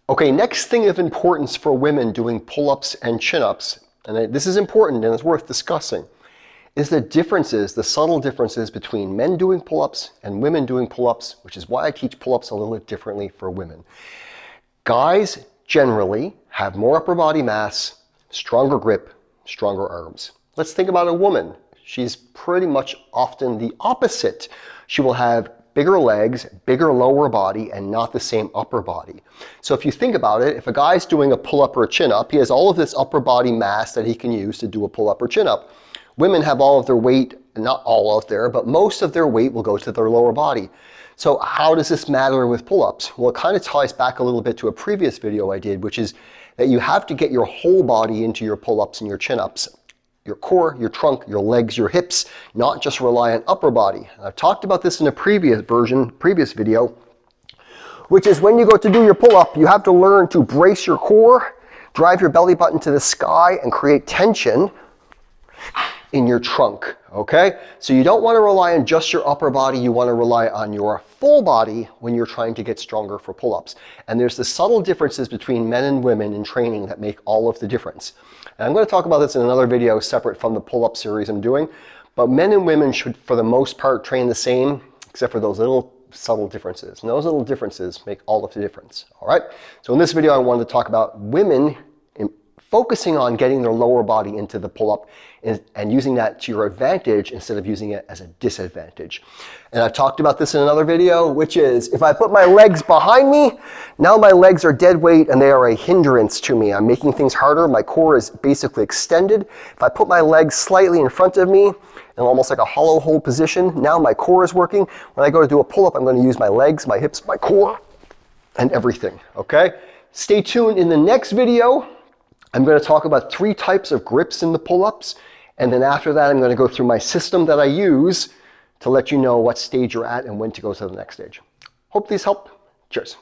Okay, next thing of importance for women doing pull-ups and chin-ups, and this is important and it's worth discussing, is the differences, the subtle differences between men doing pull-ups and women doing pull-ups, which is why I teach pull-ups a little bit differently for women. Guys generally have more upper body mass, stronger grip, stronger arms. Let's think about a woman. She's pretty much often the opposite. She will have bigger legs, bigger lower body, and not the same upper body. So if you think about it, if a guy's doing a pull-up or a chin-up, he has all of this upper body mass that he can use to do a pull-up or chin-up. Women have all of their weight, not all out there, but most of their weight will go to their lower body. So how does this matter with pull-ups? Well, it kind of ties back a little bit to a previous video I did, which is that you have to get your whole body into your pull-ups and your chin-ups. Your core, your trunk, your legs, your hips, not just rely on upper body. I've talked about this in a previous video, which is when you go to do your pull-up, you have to learn to brace your core, drive your belly button to the sky, and create tension in your trunk, okay? So you don't want to rely on just your upper body, you want to rely on your full body when you're trying to get stronger for pull-ups. And there's the subtle differences between men and women in training that make all of the difference. And I'm going to talk about this in another video separate from the pull-up series I'm doing, but men and women should, for the most part, train the same, except for those little subtle differences. And those little differences make all of the difference, all right? So in this video, I wanted to talk about women focusing on getting their lower body into the pull-up and using that to your advantage instead of using it as a disadvantage. And I've talked about this in another video, which is if I put my legs behind me, now my legs are dead weight and they are a hindrance to me. I'm making things harder. My core is basically extended. If I put my legs slightly in front of me in almost like a hollow hold position, now my core is working. When I go to do a pull-up, I'm going to use my legs, my hips, my core, and everything, okay? Stay tuned in the next video. I'm going to talk about 3 types of grips in the pull-ups, and then after that I'm going to go through my system that I use to let you know what stage you're at and when to go to the next stage. Hope these help. Cheers.